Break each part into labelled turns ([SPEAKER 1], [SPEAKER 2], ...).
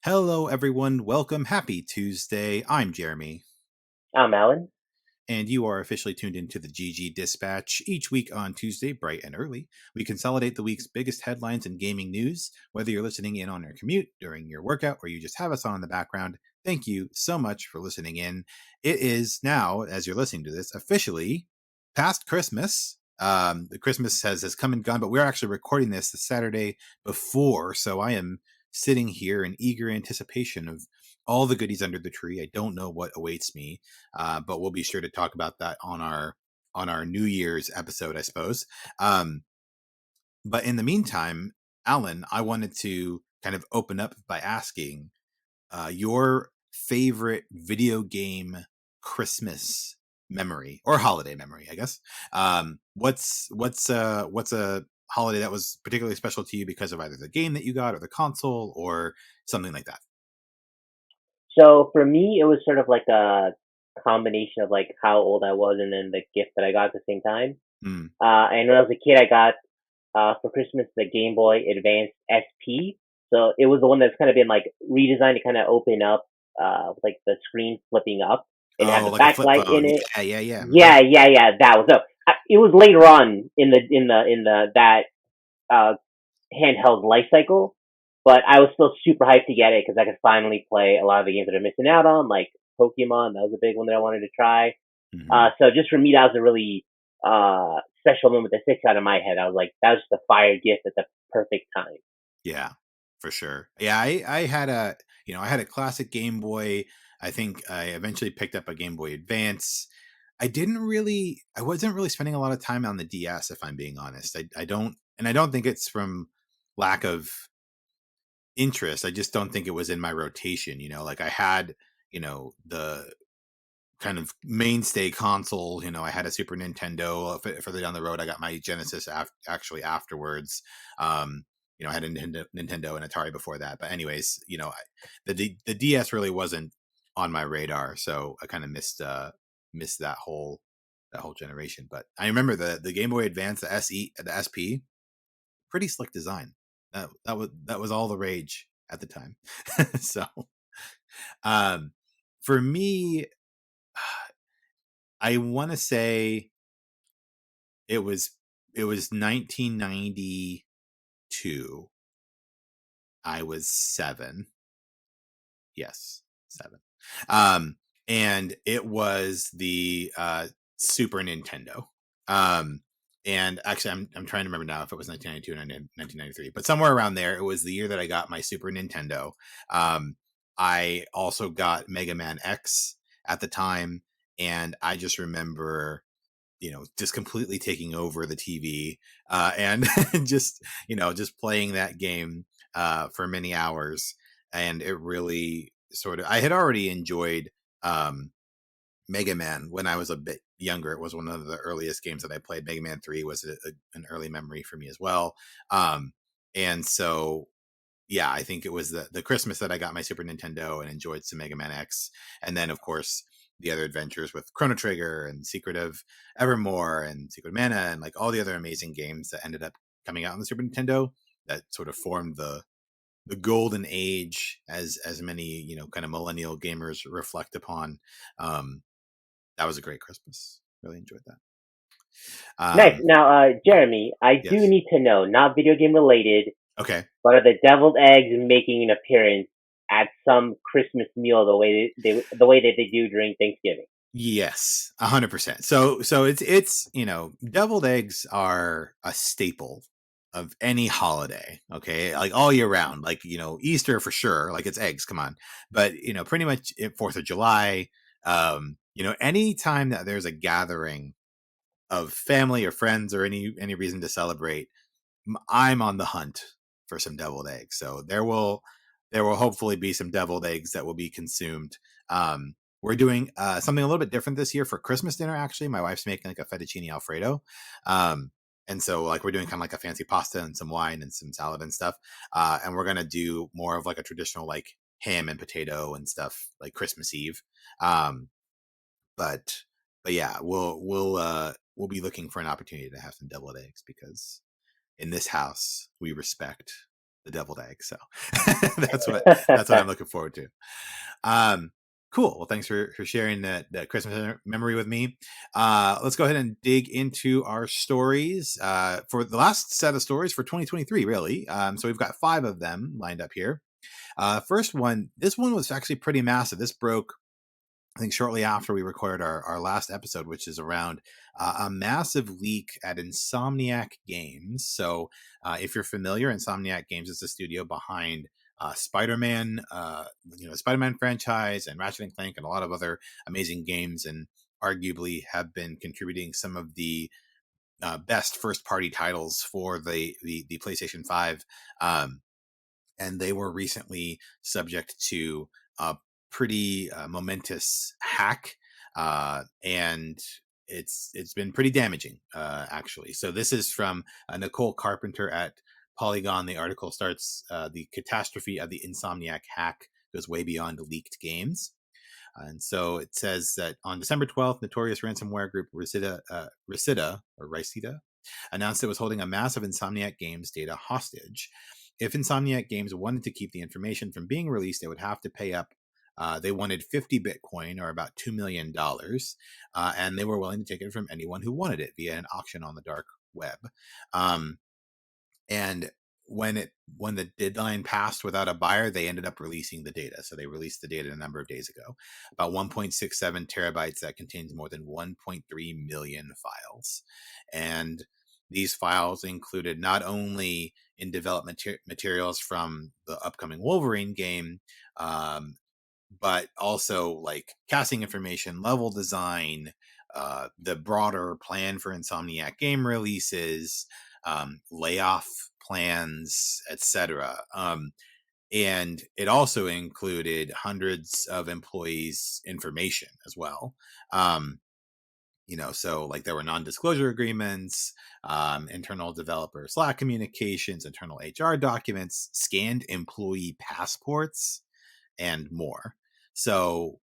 [SPEAKER 1] Hello, everyone. Welcome. Happy Tuesday. I'm Jeremy.
[SPEAKER 2] I'm Alan.
[SPEAKER 1] And you are officially tuned into the GG Dispatch. Each week on Tuesday, bright and early, we consolidate the week's biggest headlines in gaming news. Whether you're listening in on your commute, during your workout, or you just have us on in the background, thank you so much for listening in. It is now, as you're listening to this, officially past Christmas. The Christmas has come and gone, but we're actually recording this the Saturday before, so I am sitting here in eager anticipation of all the goodies under the tree. I don't know what awaits me, but we'll be sure to talk about that on our New Year's episode, I suppose. But in the meantime, Alan, I wanted to kind of open up by asking your favorite video game Christmas memory or holiday memory, I guess. What's a holiday that was particularly special to you because of either the game that you got or the console or something like that?
[SPEAKER 2] So for me, it was sort of like a combination of like how old I was and then the gift that I got at the same time.
[SPEAKER 1] Mm.
[SPEAKER 2] And when I was a kid, I got for Christmas the Game Boy Advance SP. So it was the one that's kind of been like redesigned to kind of open up, with like the screen flipping up and have the
[SPEAKER 1] Like a flip
[SPEAKER 2] backlight in
[SPEAKER 1] phone.
[SPEAKER 2] it.
[SPEAKER 1] Yeah.
[SPEAKER 2] Yeah. That was so. It was later on in the that uh handheld life cycle. But I was still super hyped to get it because I could finally play a lot of the games that I'm missing out on, like Pokemon. That was a big one that I wanted to try.
[SPEAKER 1] Mm-hmm.
[SPEAKER 2] So just for me, that was a really special moment that sticks out in my head. I was like, that was just a fire gift at the perfect time.
[SPEAKER 1] Yeah, for sure. Yeah, I had I had a classic Game Boy. I think I eventually picked up a Game Boy Advance. I wasn't really spending a lot of time on the DS, if I'm being honest. I don't think it's from lack of interest. I just don't think it was in my rotation. Like I had, the kind of mainstay console. I had a Super Nintendo. Further down the road, I got my Genesis actually afterwards. I had a Nintendo and Atari before that. But anyways, the DS really wasn't on my radar, so I kind of missed that whole generation. But I remember the Game Boy Advance, the SE, the SP, pretty slick design. That was all the rage at the time. So, for me, I want to say it was 1992. I was 7. Yes, 7. And it was the Super Nintendo. And actually, I'm trying to remember now if it was 1992 or 1993, but somewhere around there. It was the year that I got my Super Nintendo. I also got Mega Man X at the time, and I just remember, just completely taking over the TV and just playing that game for many hours. And it really I had already enjoyed Mega Man when I was a bit younger. It was one of the earliest games that I played. Mega Man 3 was an early memory for me as well. And so, yeah, I think it was the Christmas that I got my Super Nintendo and enjoyed some Mega Man X. And then, of course, the other adventures with Chrono Trigger and Secret of Evermore and Secret of Mana and like all the other amazing games that ended up coming out on the Super Nintendo that sort of formed the golden age, as many kind of millennial gamers reflect upon. That was a great Christmas. Really enjoyed that.
[SPEAKER 2] Nice. Now, Jeremy, I do
[SPEAKER 1] Yes.
[SPEAKER 2] need to know, not video game related,
[SPEAKER 1] Okay.
[SPEAKER 2] but are the deviled eggs making an appearance at some Christmas meal the way that they do during Thanksgiving?
[SPEAKER 1] Yes, 100%. So it's deviled eggs are a staple of any holiday. Okay, like all year round. Like Easter for sure. Like it's eggs. Come on, but pretty much 4th of July. Any time that there's a gathering of family or friends or any reason to celebrate, I'm on the hunt for some deviled eggs. So there will hopefully be some deviled eggs that will be consumed. we're doing something a little bit different this year for Christmas dinner. Actually, my wife's making like a fettuccine alfredo, and so like we're doing kind of like a fancy pasta and some wine and some salad and stuff. And we're gonna do more of like a traditional like ham and potato and stuff like Christmas Eve. Um, but but yeah, we'll be looking for an opportunity to have some deviled eggs because in this house we respect the deviled egg. So that's what I'm looking forward to. Um, cool. Well, thanks for sharing that Christmas memory with me. Let's go ahead and dig into our stories for the last set of stories for 2023. Really, so we've got 5 of them lined up here. First one, this one was actually pretty massive. This broke, I think, shortly after we recorded our last episode, which is around a massive leak at Insomniac Games. So, if you're familiar, Insomniac Games is the studio behind Spider-Man, Spider-Man franchise, and Ratchet and Clank, and a lot of other amazing games, and arguably have been contributing some of the best first-party titles for the PlayStation 5. And they were recently subject to a pretty momentous hack, and it's been pretty damaging, actually. So this is from Nicole Carpenter at Polygon. The article starts, the catastrophe of the Insomniac hack goes way beyond leaked games. And so it says that on December 12th, notorious ransomware group Ricida announced it was holding a massive Insomniac Games data hostage. If Insomniac Games wanted to keep the information from being released, they would have to pay up. They wanted 50 Bitcoin, or about $2 million, and they were willing to take it from anyone who wanted it via an auction on the dark web. And when the deadline passed without a buyer, they ended up releasing the data. So they released the data a number of days ago, about 1.67 terabytes that contains more than 1.3 million files. And these files included not only in development materials from the upcoming Wolverine game, but also like casting information, level design, the broader plan for Insomniac game releases, layoff plans, etc. And it also included hundreds of employees' information as well. So like there were non-disclosure agreements, internal developer Slack communications, internal HR documents, scanned employee passports, and more. So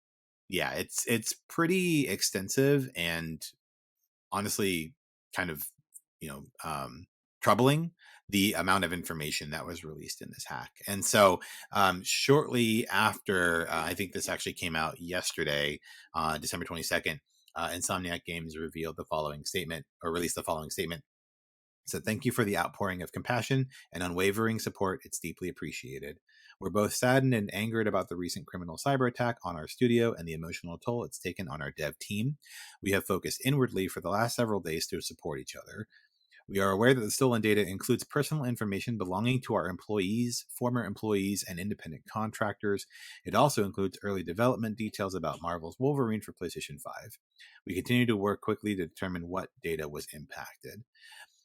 [SPEAKER 1] yeah, it's pretty extensive and honestly kind of, troubling, the amount of information that was released in this hack. And so shortly after, I think this actually came out yesterday, December 22nd, Insomniac Games revealed the following statement, or released the following statement. So thank you for the outpouring of compassion and unwavering support. It's deeply appreciated. We're both saddened and angered about the recent criminal cyber attack on our studio and the emotional toll it's taken on our dev team. We have focused inwardly for the last several days to support each other. We are aware that the stolen data includes personal information belonging to our employees, former employees, and independent contractors. It also includes early development details about Marvel's Wolverine for PlayStation 5. We continue to work quickly to determine what data was impacted.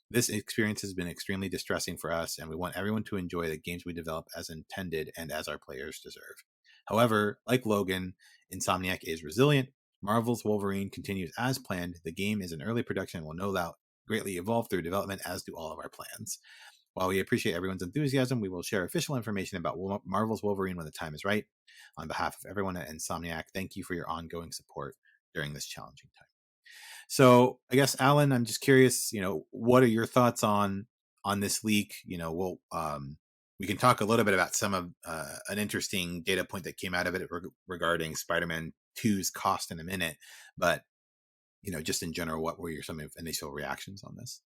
[SPEAKER 1] This experience has been extremely distressing for us, and we want everyone to enjoy the games we develop as intended and as our players deserve. However, like Logan, Insomniac is resilient. Marvel's Wolverine continues as planned. The game is in early production and will no doubt greatly evolve through development, as do all of our plans. While we appreciate everyone's enthusiasm, we will share official information about Marvel's Wolverine when the time is right. On behalf of everyone at Insomniac, thank you for your ongoing support during this challenging time. So I guess, Alan, I'm just curious, what are your thoughts on this leak? We can talk a little bit about some of an interesting data point that came out of it regarding Spider-Man 2's cost in a minute, but just in general, what were some initial reactions on this?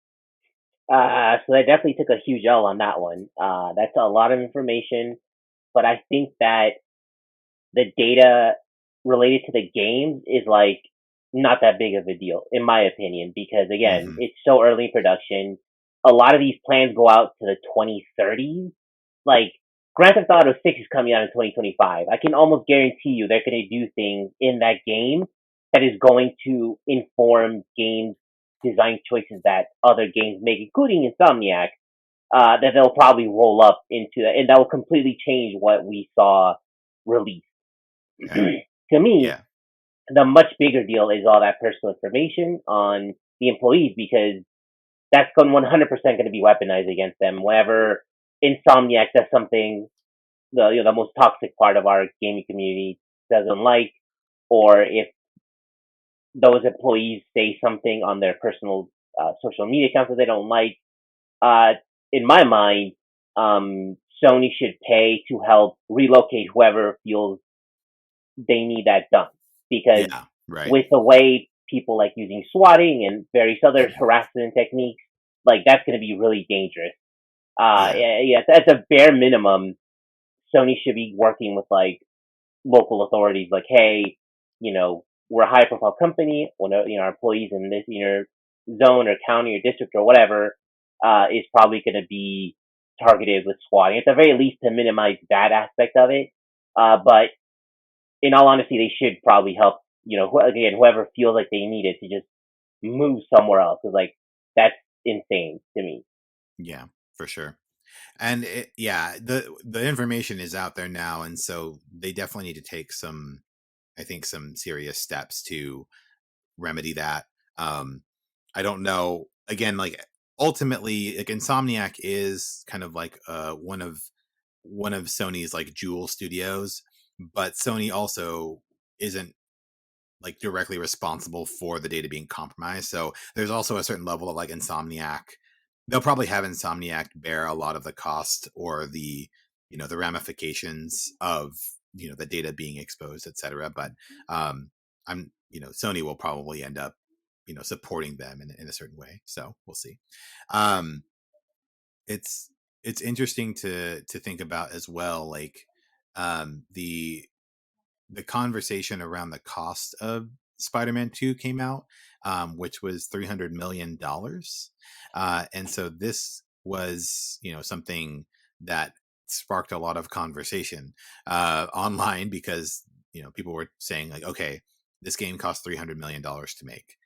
[SPEAKER 2] So I definitely took a huge L on that one. That's a lot of information, but I think that the data related to the games is like not that big of a deal, in my opinion, because again, it's so early in production. A lot of these plans go out to the 2030s. Like Grand Theft Auto 6 is coming out in 2025. I can almost guarantee you they're going to do things in that game that is going to inform game design choices that other games make, including Insomniac, that they'll probably roll up into, and that will completely change what we saw released. To me, the much bigger deal is all that personal information on the employees, because that's going 100% going to be weaponized against them whenever Insomniac does something the most toxic part of our gaming community doesn't like, or if those employees say something on their personal social media accounts that they don't like. Uh, in my mind, Sony should pay to help relocate whoever feels they need that done, because
[SPEAKER 1] Yeah, right.
[SPEAKER 2] with the way people like using swatting and various other harassment techniques, like that's going to be really dangerous.
[SPEAKER 1] Yeah,
[SPEAKER 2] Yeah, at the bare minimum, Sony should be working with like local authorities, like, hey, we're a high profile company. When our employees in this zone or county or district or whatever is probably going to be targeted with swatting at the very least to minimize that aspect of it. But in all honesty, they should probably help. Again, whoever feels like they need it to just move somewhere else. Cause like that's insane to me.
[SPEAKER 1] yeah, for sure. And yeah, the information is out there now, and so they definitely need to take some, I think, some serious steps to remedy that. Um, I don't know. Again, like ultimately, like Insomniac is kind of like one of Sony's like jewel studios, but Sony also isn't like directly responsible for the data being compromised. So there's also a certain level of like Insomniac. They'll probably have Insomniac bear a lot of the cost or the ramifications of the data being exposed, etc. But I'm Sony will probably end up supporting them in a certain way. So we'll see. Um, it's interesting to think about as well, like the conversation around the cost of Spider-Man 2 came out, which was $300 million. And so this was, something that sparked a lot of conversation online because, people were saying like, okay, this game cost $300 million to make.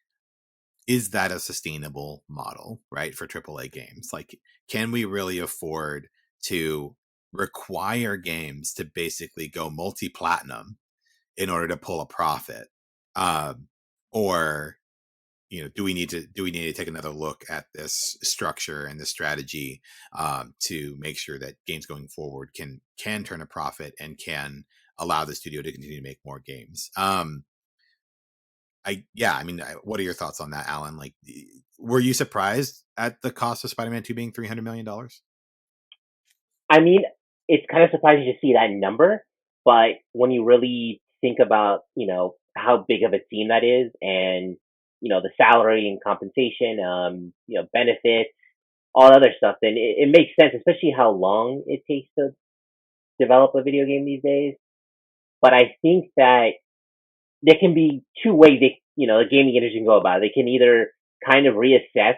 [SPEAKER 1] Is that a sustainable model, right, for AAA games? Like, can we really afford to require games to basically go multi-platinum in order to pull a profit, um, or do we need to take another look at this structure and the strategy to make sure that games going forward can turn a profit and can allow the studio to continue to make more games? I mean, what are your thoughts on that, Alan? Like, were you surprised at the cost of Spider-Man 2 being $300 million?
[SPEAKER 2] I mean, it's kind of surprising to see that number, but when you really think about, how big of a team that is, and the salary and compensation, benefits, all other stuff, then it makes sense, especially how long it takes to develop a video game these days. But I think that there can be two ways the gaming industry can go about it. They can either kind of reassess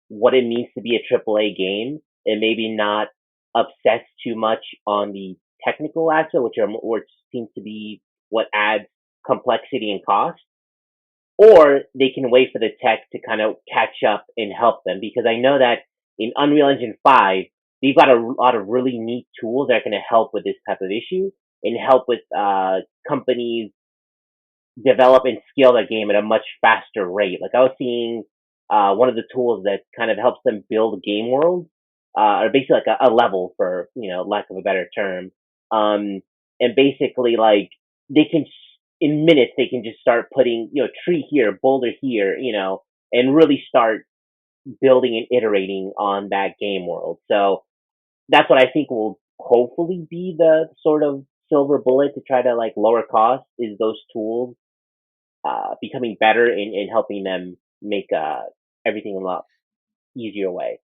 [SPEAKER 2] what it means to be a AAA game and maybe not obsess too much on the technical aspect, which seems to be what adds complexity and cost, or they can wait for the tech to kind of catch up and help them. Because I know that in Unreal Engine 5, they've got a lot of really neat tools that are going to help with this type of issue and help with companies develop and scale their game at a much faster rate. Like I was seeing one of the tools that kind of helps them build game worlds, or basically like a level, for lack of a better term. And basically like they can in minutes they can just start putting tree here, boulder here, and really start building and iterating on that game world. So that's what I think will hopefully be the sort of silver bullet to try to like lower costs, is those tools becoming better in helping them make everything a lot easier way.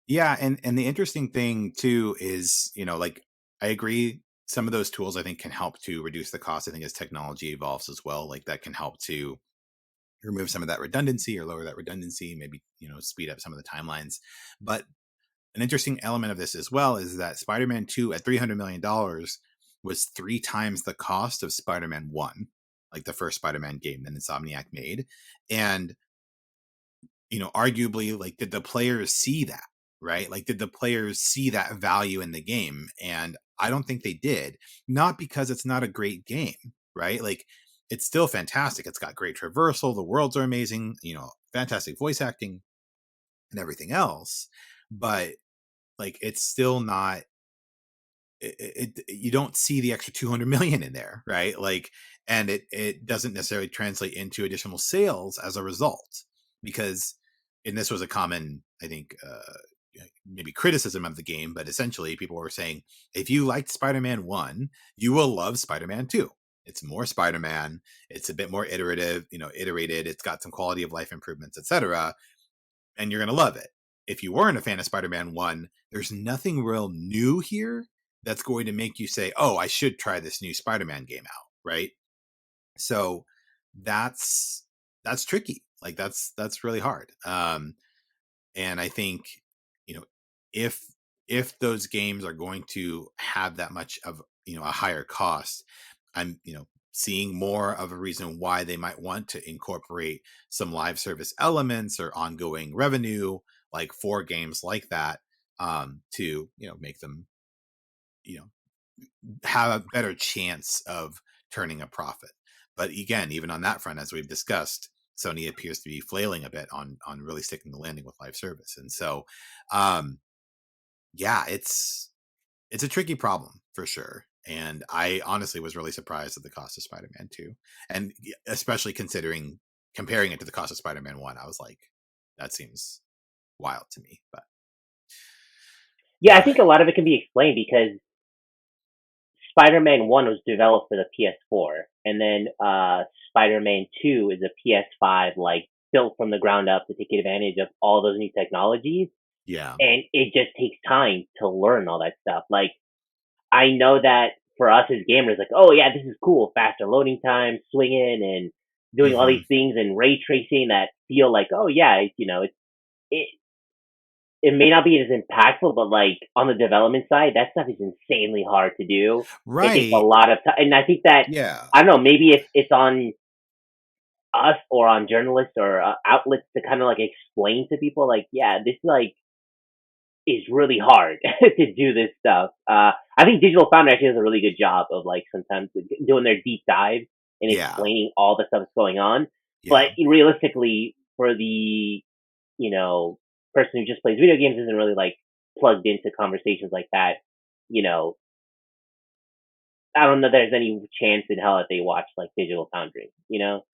[SPEAKER 1] Yeah, and the interesting thing too is, like I agree, some of those tools I think can help to reduce the cost. I think as technology evolves as well, like that can help to remove some of that redundancy or lower that redundancy, maybe, speed up some of the timelines. But an interesting element of this as well is that Spider-Man 2 at $300 million was 3 times the cost of Spider-Man 1, like the first Spider-Man game that Insomniac made. And arguably, like, did the players see that, right? Like, did the players see that value in the game? And I don't think they did. Not because it's not a great game, right? Like, it's still fantastic. It's got great traversal. The worlds are amazing, fantastic voice acting and everything else. But like, it's still not, you don't see the extra 200 million in there, right? Like, and it doesn't necessarily translate into additional sales as a result, because, and this was a common, I think, maybe criticism of the game, but essentially people were saying, if you liked Spider-Man 1, you will love Spider-Man 2. It's more Spider-Man, it's a bit more iterative, iterated, it's got some quality of life improvements, etc., and you're going to love it. If you weren't a fan of Spider-Man 1, there's nothing real new here that's going to make you say, oh, I should try this new Spider-Man game out, right? So that's tricky. Like, that's really hard. And I think, if those games are going to have that much of, a higher cost, I'm, seeing more of a reason why they might want to incorporate some live service elements or ongoing revenue, like for games like that, to, make them, have a better chance of turning a profit. But again, even on that front, as we've discussed, Sony appears to be flailing a bit on really sticking the landing with live service. And so, yeah, it's a tricky problem for sure. And I honestly was really surprised at the cost of Spider-Man 2. And especially comparing it to the cost of Spider-Man 1, I was like, that seems wild to me. But
[SPEAKER 2] yeah, I think a lot of it can be explained because Spider-Man 1 was developed for the PS4, and then Spider-Man 2 is a PS5, like, built from the ground up to take advantage of all those new technologies.
[SPEAKER 1] yeah.
[SPEAKER 2] And it just takes time to learn all that stuff. Like, I know that for us as gamers, like, oh yeah, this is cool, faster loading times, swinging and doing all these things and ray tracing that feel like, oh yeah, it it may not be as impactful, but like on the development side, that stuff is insanely hard to do. It takes a
[SPEAKER 1] Right.
[SPEAKER 2] lot of time, and I think that,
[SPEAKER 1] Yeah.
[SPEAKER 2] I don't know, maybe it's on us or on journalists or outlets to kind of like explain to people, like, yeah, this like is really hard to do this stuff. I think Digital Foundry actually does a really good job of like sometimes doing their deep dive and
[SPEAKER 1] Yeah.
[SPEAKER 2] explaining all the stuff that's going on.
[SPEAKER 1] Yeah.
[SPEAKER 2] But realistically, for the person who just plays video games isn't really like plugged into conversations like that, you know, I don't know if there's any chance in hell that they watch like Digital Foundry, So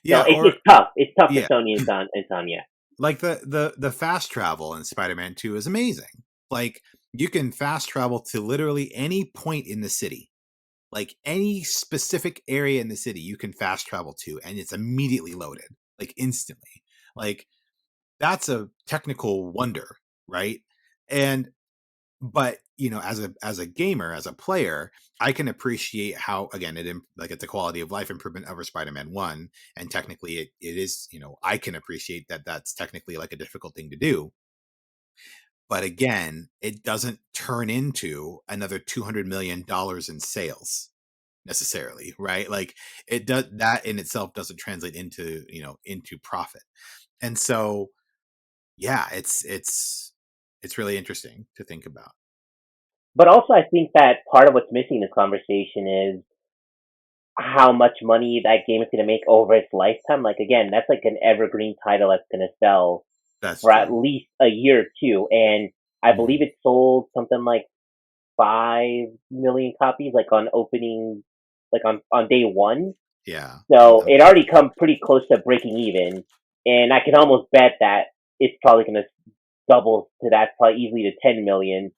[SPEAKER 1] Yeah.
[SPEAKER 2] it's
[SPEAKER 1] Or,
[SPEAKER 2] tough. It's tough for
[SPEAKER 1] yeah.
[SPEAKER 2] Sony and Insomniac.
[SPEAKER 1] Like the fast travel in Spider-Man 2 is amazing. Like, you can fast travel to literally any point in the city. Like, any specific area in the city you can fast travel to, and it's immediately loaded, like instantly. Like, that's a technical wonder, right? And but, as a gamer, as a player, I can appreciate how, again, like, it's a quality of life improvement over Spider-Man 1, and technically it is, I can appreciate that that's technically like a difficult thing to do. But again, it doesn't turn into another $200 million in sales necessarily, right? Like, it does, that in itself doesn't translate into, into profit. And so, yeah, it's really interesting to think about.
[SPEAKER 2] But also, I think that part of what's missing in this conversation is how much money that game is going to make over its lifetime. Like, again, that's like an evergreen title that's going to sell
[SPEAKER 1] That's
[SPEAKER 2] for at
[SPEAKER 1] true.
[SPEAKER 2] least a year or two. And I believe
[SPEAKER 1] Mhm.
[SPEAKER 2] it sold something like 5 million copies, like on opening, like on day one.
[SPEAKER 1] Yeah.
[SPEAKER 2] So
[SPEAKER 1] I'm
[SPEAKER 2] it already come pretty close to breaking even. And I can almost bet that it's probably going to double to that, probably easily to 10 million.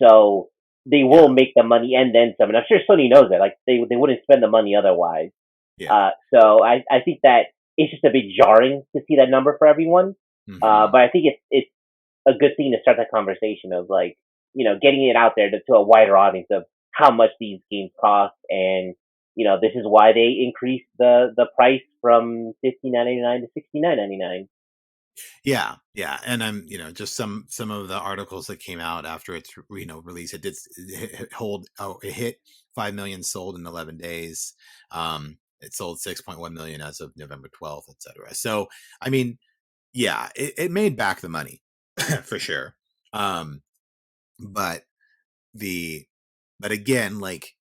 [SPEAKER 2] So they will
[SPEAKER 1] Yeah.
[SPEAKER 2] make the money and then some. And I'm sure Sony knows that. Like, they wouldn't spend the money otherwise.
[SPEAKER 1] Yeah.
[SPEAKER 2] So I think that it's just a bit jarring to see that number for everyone.
[SPEAKER 1] Mhm.
[SPEAKER 2] But I think it's a good thing to start that conversation of like, getting it out there to a wider audience of how much these games cost, and this is why they increased the price from $59.99 to $69.99.
[SPEAKER 1] Yeah, yeah, and I'm, just some of the articles that came out after its, release. It hit 5 million sold in 11 days. It sold 6.1 million as of November 12th, etc. So, I mean, yeah, it made back the money for sure. Um, but the but again, like,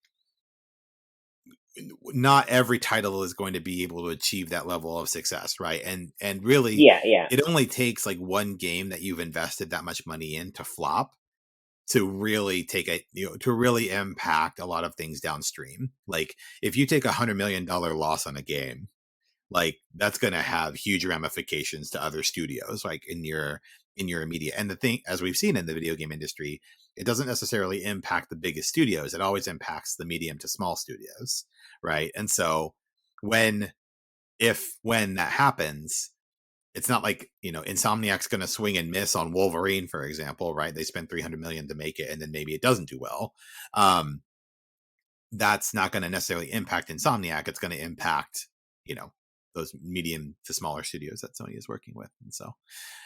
[SPEAKER 1] not every title is going to be able to achieve that level of success, right? And really,
[SPEAKER 2] Yeah.
[SPEAKER 1] it only takes like one game that you've invested that much money in to flop to really take a to really impact a lot of things downstream. Like if you take $100 million loss on a game, like that's going to have huge ramifications to other studios, like in your immediate. And the thing, as we've seen in the video game industry, it doesn't necessarily impact the biggest studios. It always impacts the medium to small studios, right? And so when that happens, it's not like, Insomniac's going to swing and miss on Wolverine, for example, right? They spent 300 million to make it, and then maybe it doesn't do well. That's not going to necessarily impact Insomniac. It's going to impact, those medium to smaller studios that Sony is working with. And so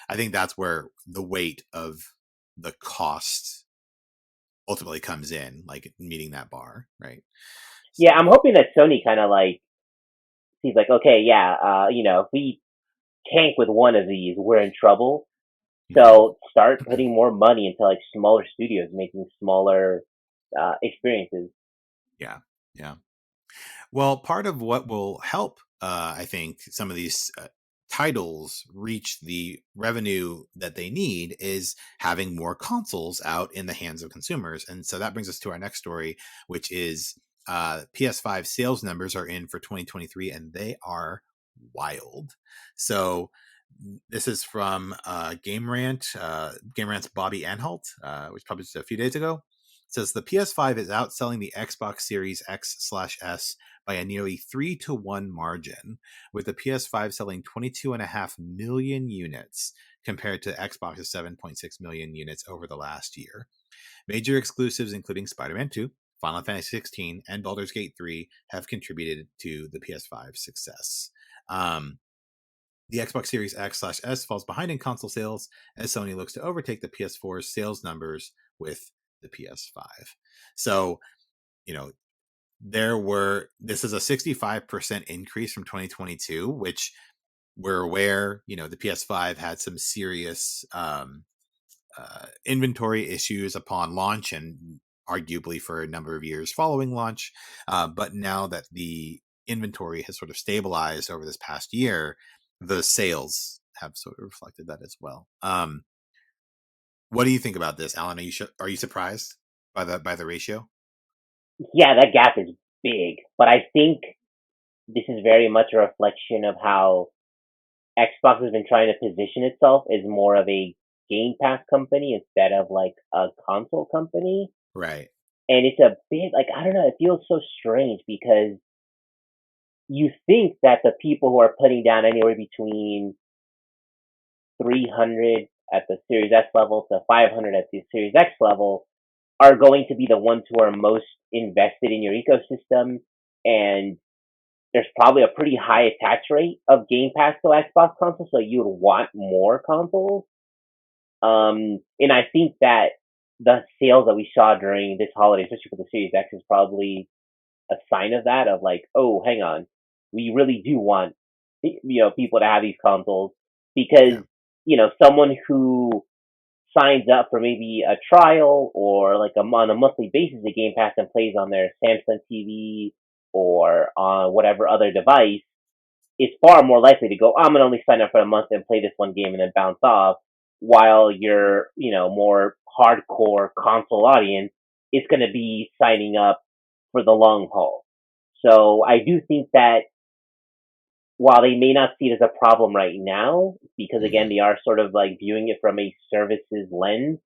[SPEAKER 1] I think that's where the weight of the cost ultimately comes in, like meeting that bar, right?
[SPEAKER 2] Yeah,
[SPEAKER 1] So,
[SPEAKER 2] I'm hoping that Sony kind of like sees like, okay, yeah, if we tank with one of these, we're in trouble. So start putting more money into like smaller studios, making smaller experiences.
[SPEAKER 1] yeah, yeah. Well, part of what will help, I think, some of these titles reach the revenue that they need is having more consoles out in the hands of consumers. And so that brings us to our next story, which is PS5 sales numbers are in for 2023, and they are wild. So this is from Game Rant, Game Rant's Bobby Anhalt, which published a few days ago. It says the PS5 is outselling the Xbox Series X/S by a nearly 3-to-1 margin, with the PS5 selling 22.5 million units compared to Xbox's 7.6 million units over the last year. Major exclusives including Spider-Man 2, Final Fantasy 16, and Baldur's Gate 3 have contributed to the PS5's success. The Xbox Series X/S falls behind in console sales as Sony looks to overtake the PS4's sales numbers with the PS5. So, this is a 65% increase from 2022, which we're aware, the PS5 had some serious inventory issues upon launch and arguably for a number of years following launch. But now that the inventory has sort of stabilized over this past year, the sales have sort of reflected that as well. What do you think about this, Alan? Are you surprised by the ratio?
[SPEAKER 2] Yeah, that gap is big, but I think this is very much a reflection of how Xbox has been trying to position itself as more of a Game Pass company instead of like a console company.
[SPEAKER 1] Right.
[SPEAKER 2] And it's a bit like, I don't know, it feels so strange because you think that the people who are putting down anywhere between 300 at the Series S level to 500 at the Series X level are going to be the ones who are most invested in your ecosystem, and there's probably a pretty high attach rate of Game Pass to Xbox consoles, so you would want more consoles. And I think that the sales that we saw during this holiday, especially for the Series X, is probably a sign of that. Of like, oh, hang on, we really do want people to have these consoles
[SPEAKER 1] Yeah.
[SPEAKER 2] because someone who signs up for maybe a trial or like on a monthly basis a Game Pass and plays on their Samsung TV or on whatever other device is far more likely to go, I'm gonna only sign up for a month and play this one game and then bounce off, while your, more hardcore console audience is gonna be signing up for the long haul. So I do think that while they may not see it as a problem right now, because again
[SPEAKER 1] Mm-hmm.
[SPEAKER 2] they are sort of like viewing it from a services lens,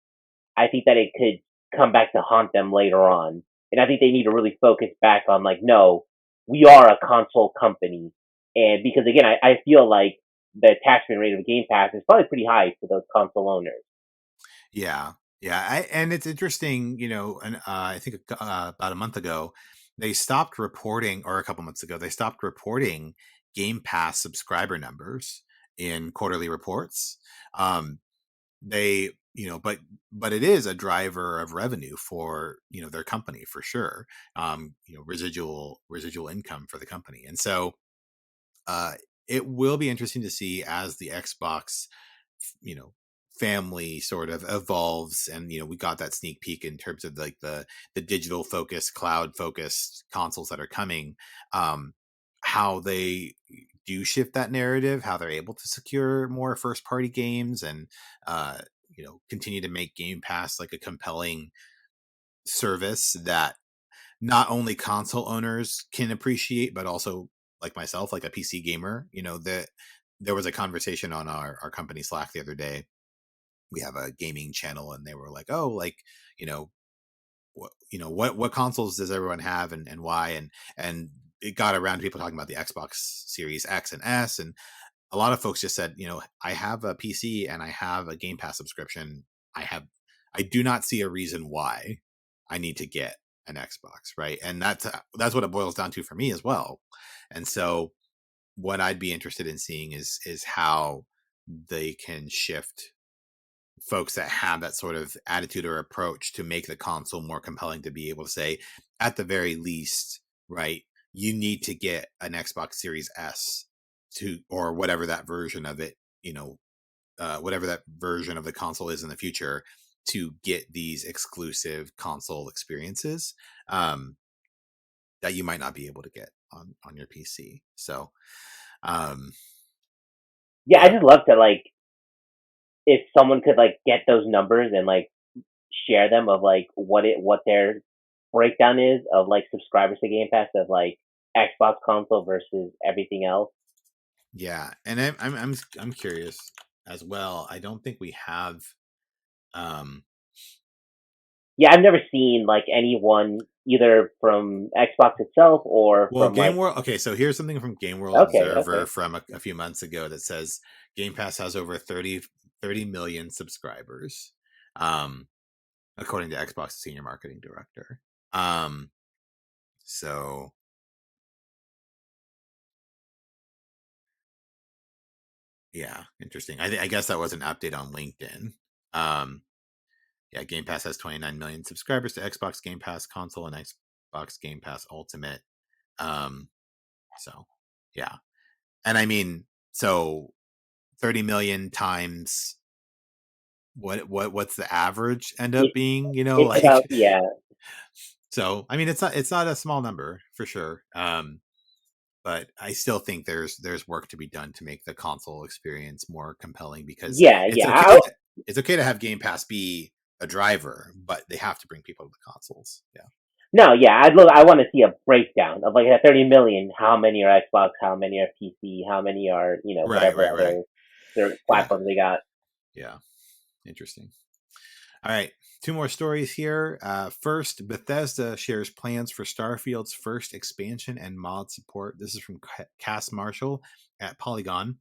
[SPEAKER 2] I think that it could come back to haunt them later on. And I think they need to really focus back on like, no, we are a console company. And because again, I feel like the attachment rate of Game Pass is probably pretty high for those console owners.
[SPEAKER 1] Yeah, yeah, and it's interesting, and I think about a month ago, they stopped reporting, or a couple months ago, they stopped reporting Game Pass subscriber numbers in quarterly reports. They, but it is a driver of revenue for their company for sure. Residual income for the company, and so uh, it will be interesting to see as the Xbox, you know, family sort of evolves, and we got that sneak peek in terms of like the digital focused, cloud focused consoles that are coming, how they do shift that narrative, how they're able to secure more first party games, and continue to make Game Pass like a compelling service that not only console owners can appreciate, but also like myself, like a PC gamer. That there was a conversation on our company Slack the other day. We have a gaming channel, and they were like, oh, like, what consoles does everyone have, and why? And it got around to people talking about the Xbox Series X and S, and a lot of folks just said, I have a PC and I have a Game Pass subscription. I do not see a reason why I need to get an Xbox, right? And that's what it boils down to for me as well. And so what I'd be interested in seeing is how they can shift folks that have that sort of attitude or approach to make the console more compelling, to be able to say, at the very least, right, you need to get an Xbox Series S or whatever that version of it, whatever that version of the console is in the future, to get these exclusive console experiences that you might not be able to get on your PC. So,
[SPEAKER 2] I just love to, like, if someone could like get those numbers and like share them of like what their breakdown is of like subscribers to Game Pass of like Xbox console versus everything else.
[SPEAKER 1] Yeah, and I'm curious as well. I don't think we have.
[SPEAKER 2] Yeah, I've never seen like anyone either from Xbox itself or
[SPEAKER 1] Well,
[SPEAKER 2] from
[SPEAKER 1] Game
[SPEAKER 2] like.
[SPEAKER 1] World. Okay, so here's something from Game World
[SPEAKER 2] Okay,
[SPEAKER 1] Observer
[SPEAKER 2] okay.
[SPEAKER 1] from a few months ago that says Game Pass has over 30 million subscribers, according to Xbox senior marketing director. So yeah, interesting. I guess that was an update on LinkedIn. Yeah, Game Pass has 29 million subscribers to Xbox Game Pass console and Xbox Game Pass Ultimate. So yeah, and I mean, so 30 million times what's the average end up
[SPEAKER 2] It,
[SPEAKER 1] being?
[SPEAKER 2] it's about,
[SPEAKER 1] Like,
[SPEAKER 2] yeah.
[SPEAKER 1] so I mean, it's not a small number for sure. But I still think there's work to be done to make the console experience more compelling, because
[SPEAKER 2] Yeah,
[SPEAKER 1] it's
[SPEAKER 2] yeah.
[SPEAKER 1] okay it's okay to have Game Pass be a driver, but they have to bring people to the consoles. Yeah.
[SPEAKER 2] No, yeah, I want to see a breakdown of like that 30 million. How many are Xbox? How many are PC? How many are
[SPEAKER 1] Right,
[SPEAKER 2] whatever
[SPEAKER 1] right, right.
[SPEAKER 2] other their
[SPEAKER 1] Yeah.
[SPEAKER 2] platforms they got?
[SPEAKER 1] Yeah. Interesting. All right. Two more stories here. First, Bethesda shares plans for Starfield's first expansion and mod support. This is from Cass Marshall at Polygon.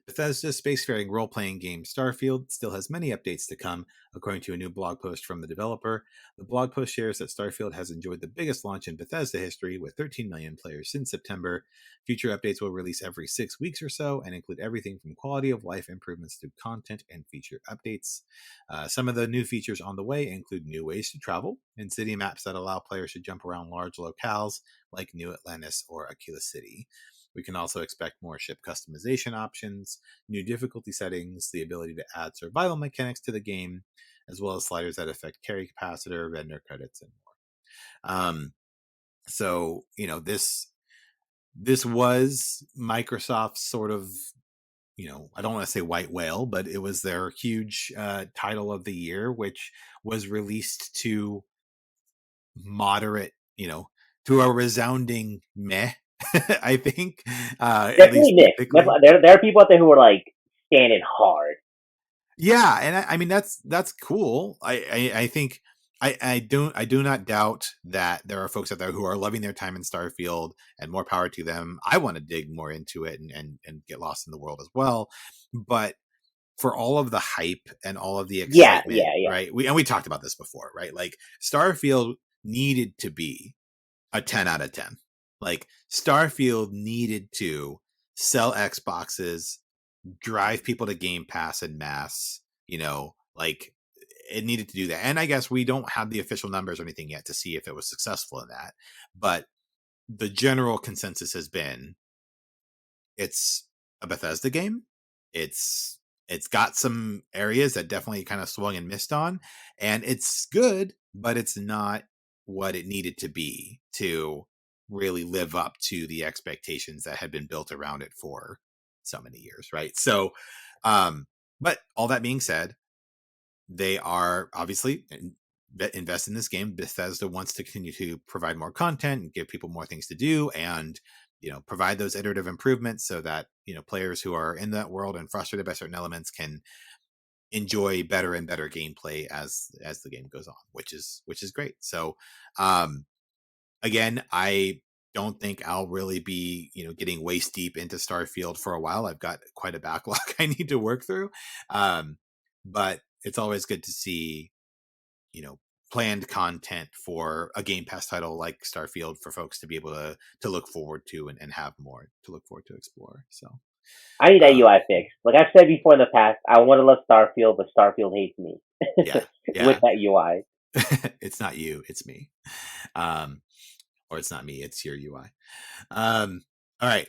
[SPEAKER 1] Bethesda's spacefaring role-playing game Starfield still has many updates to come, according to a new blog post from the developer. The blog post shares that Starfield has enjoyed the biggest launch in Bethesda history, with 13 million players since September. Future updates will release every 6 weeks or so and include everything from quality of life improvements to content and feature updates. Some of the new features on the way include new ways to travel and city maps that allow players to jump around large locales like New Atlantis or Aquila City. We can also expect more ship customization options, new difficulty settings, the ability to add survival mechanics to the game, as well as sliders that affect carry capacitor, vendor credits, and more. So this was Microsoft's sort of, I don't want to say white whale, but it was their huge title of the year, which was released to moderate, to a resounding meh. I think, at least
[SPEAKER 2] Definitely mixed.
[SPEAKER 1] typically.
[SPEAKER 2] There are people out there who are like standing hard.
[SPEAKER 1] Yeah, and I mean that's cool. I think I do not doubt that there are folks out there who are loving their time in Starfield, and more power to them. I want to dig more into it and get lost in the world as well. But for all of the hype and all of the
[SPEAKER 2] Yeah,
[SPEAKER 1] excitement,
[SPEAKER 2] yeah, yeah.
[SPEAKER 1] right? We talked about this before, right? Like, Starfield needed to be a 10 out of 10. Like, Starfield needed to sell Xboxes, drive people to Game Pass en masse, like, it needed to do that. And I guess we don't have the official numbers or anything yet to see if it was successful in that. But the general consensus has been it's a Bethesda game. It's it's got some areas that definitely kind of swung and missed on, and it's good, but it's not what it needed to be to really live up to the expectations that had been built around it for so many years, right? So, but all that being said, they are obviously invest in this game. Bethesda wants to continue to provide more content and give people more things to do, and provide those iterative improvements so that players who are in that world and frustrated by certain elements can enjoy better and better gameplay as the game goes on, which is great. So again, I don't think I'll really be getting waist deep into Starfield for a while. I've got quite a backlog I need to work through, but it's always good to see planned content for a Game Pass title like Starfield for folks to be able to look forward to and have more to look forward to explore. So
[SPEAKER 2] I need that UI fix. Like I've said before in the past, I want to love Starfield, but Starfield hates me.
[SPEAKER 1] Yeah,
[SPEAKER 2] with that UI.
[SPEAKER 1] It's not you, it's me. Or it's not me, it's your UI. All right.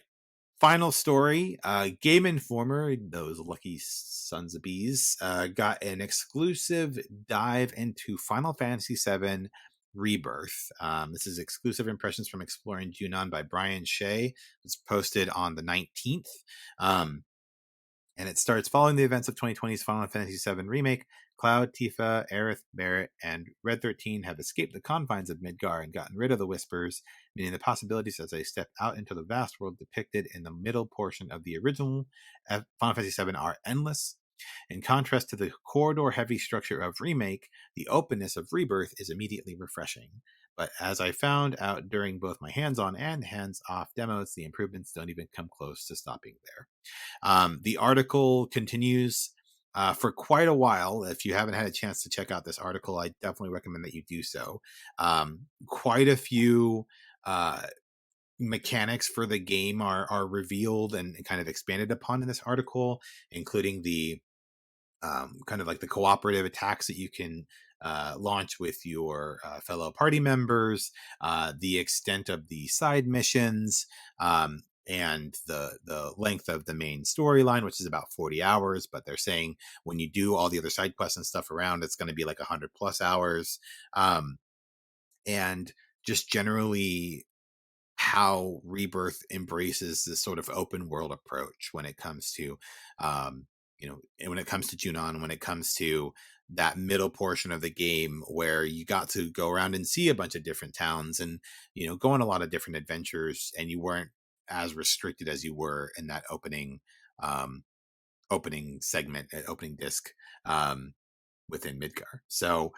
[SPEAKER 1] Final story, Game Informer, those lucky sons of bees, got an exclusive dive into Final Fantasy VII Rebirth. This is exclusive impressions from Exploring Junon by Brian Shea. It's posted on the 19th. And it starts following the events of 2020's Final Fantasy VII Remake. Cloud, Tifa, Aerith, Barrett, and Red 13 have escaped the confines of Midgar and gotten rid of the Whispers, meaning the possibilities as they step out into the vast world depicted in the middle portion of the original Final Fantasy VII are endless. In contrast to the corridor-heavy structure of Remake, the openness of Rebirth is immediately refreshing. But as I found out during both my hands-on and hands-off demos, the improvements don't even come close to stopping there. The article continues for quite a while. If you haven't had a chance to check out this article, I definitely recommend that you do so. Quite a few mechanics for the game are revealed and kind of expanded upon in this article, including the kind of like the cooperative attacks that you can launch with your fellow party members, the extent of the side missions, and the length of the main storyline, which is about 40 hours. But they're saying when you do all the other side quests and stuff around, it's going to be like 100+ hours. And just generally how Rebirth embraces this sort of open world approach when it comes to when it comes to Junon, when it comes to that middle portion of the game where you got to go around and see a bunch of different towns and go on a lot of different adventures, and you weren't as restricted as you were in that opening segment, opening disc within Midgar. So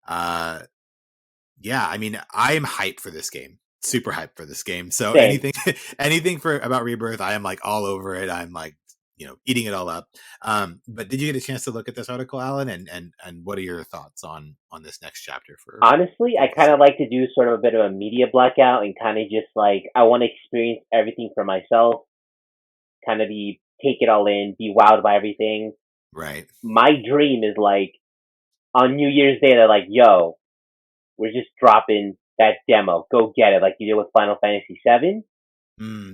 [SPEAKER 1] yeah, I mean, I'm hyped for this game. Super hyped for this game. So
[SPEAKER 2] Same.
[SPEAKER 1] anything for about Rebirth, I am like all over it. I'm like, eating it all up. But did you get a chance to look at this article, Alan? And what are your thoughts on this next chapter for?
[SPEAKER 2] Honestly, I kind of like to do sort of a bit of a media blackout and kind of just like I want to experience everything for myself. Kind of take it all in, be wowed by everything.
[SPEAKER 1] Right.
[SPEAKER 2] My dream is like on New Year's Day, they're like, "Yo, we're just dropping that demo. Go get it, like you did with Final Fantasy VII.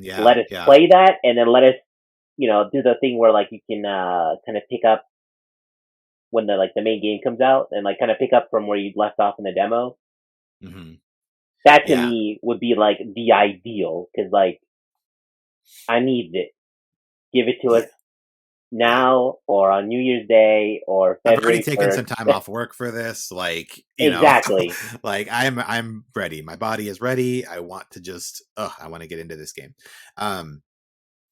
[SPEAKER 1] Yeah.
[SPEAKER 2] Let us play that, and then let us, do the thing where like you can kind of pick up when the main game comes out, and like kind of pick up from where you left off in the demo.
[SPEAKER 1] Mm-hmm.
[SPEAKER 2] That to me would be like the ideal, because like I need it. Give it to us now or on New Year's Day or February.
[SPEAKER 1] I've already taken
[SPEAKER 2] 1st.
[SPEAKER 1] some time off work for this. Like,
[SPEAKER 2] exactly.
[SPEAKER 1] Like I'm ready. My body is ready. I want to just, I want to get into this game.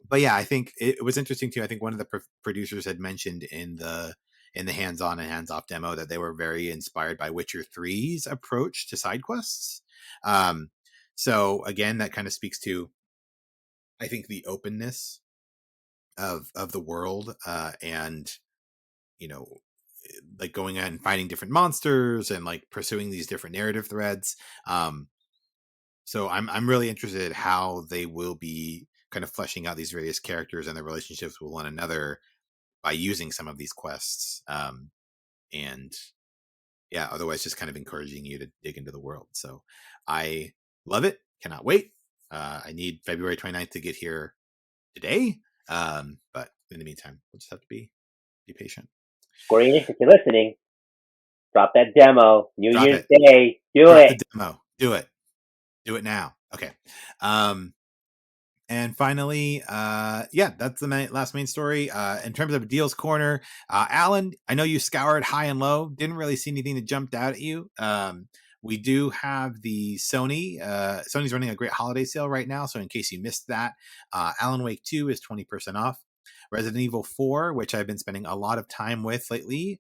[SPEAKER 1] But yeah, I think it was interesting too. I think one of the producers had mentioned in the hands-on and hands-off demo that they were very inspired by Witcher 3's approach to side quests. So again, that kind of speaks to, I think, the openness of the world, and like going out and finding different monsters and like pursuing these different narrative threads. So I'm really interested how they will be kind of fleshing out these various characters and their relationships with one another by using some of these quests. And yeah, otherwise just kind of encouraging you to dig into the world. So I love it. Cannot wait. I need February 29th to get here today. But in the meantime, we'll just have to be Be patient.
[SPEAKER 2] Square Enix, if you're listening, drop that demo. New
[SPEAKER 1] Drop
[SPEAKER 2] Year's
[SPEAKER 1] it.
[SPEAKER 2] Day. Do
[SPEAKER 1] Drop
[SPEAKER 2] it.
[SPEAKER 1] the demo. Do it. Do it now. Okay. And finally, yeah, that's the last main story. In terms of Deals Corner, Alan, I know you scoured high and low. Didn't really see anything that jumped out at you. We do have the Sony. Sony's running a great holiday sale right now. So in case you missed that, Alan Wake 2 is 20% off. Resident Evil 4, which I've been spending a lot of time with lately,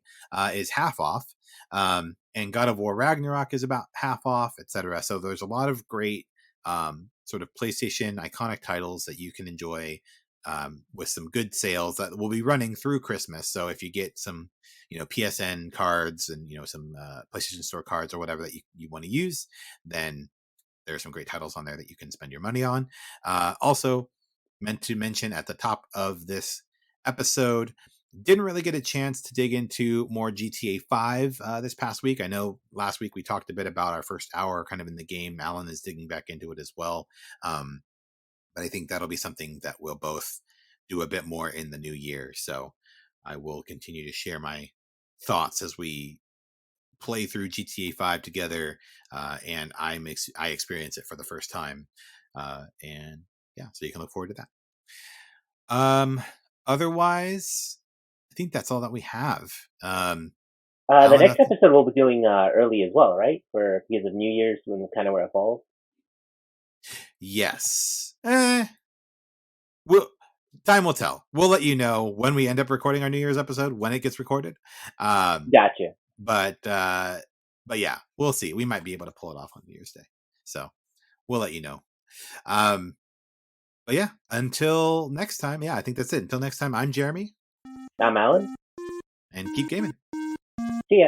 [SPEAKER 1] is half off. And God of War Ragnarok is about half off, etc. So there's a lot of great sort of PlayStation iconic titles that you can enjoy with some good sales that will be running through Christmas. So if you get some, PSN cards and, some PlayStation Store cards or whatever that you want to use, then there's some great titles on there that you can spend your money on. Also, meant to mention at the top of this episode, didn't really get a chance to dig into more GTA 5 this past week. I know last week we talked a bit about our first hour kind of in the game. Alan is digging back into it as well. But I think that'll be something that we'll both do a bit more in the new year. So I will continue to share my thoughts as we play through GTA 5 together, and I experience it for the first time. And yeah, so you can look forward to that. Otherwise, I think that's all that we have.
[SPEAKER 2] The
[SPEAKER 1] Alan,
[SPEAKER 2] next episode we'll be doing early as well, right? Because of New Year's, when kind of where it falls.
[SPEAKER 1] Yes. Time will tell. We'll let you know when we end up recording our New Year's episode, when it gets recorded.
[SPEAKER 2] Gotcha.
[SPEAKER 1] But yeah, we'll see. We might be able to pull it off on New Year's Day. So we'll let you know. But yeah, until next time. Yeah, I think that's it. Until next time, I'm Jeremy.
[SPEAKER 2] I'm Alan.
[SPEAKER 1] And keep gaming.
[SPEAKER 2] See ya.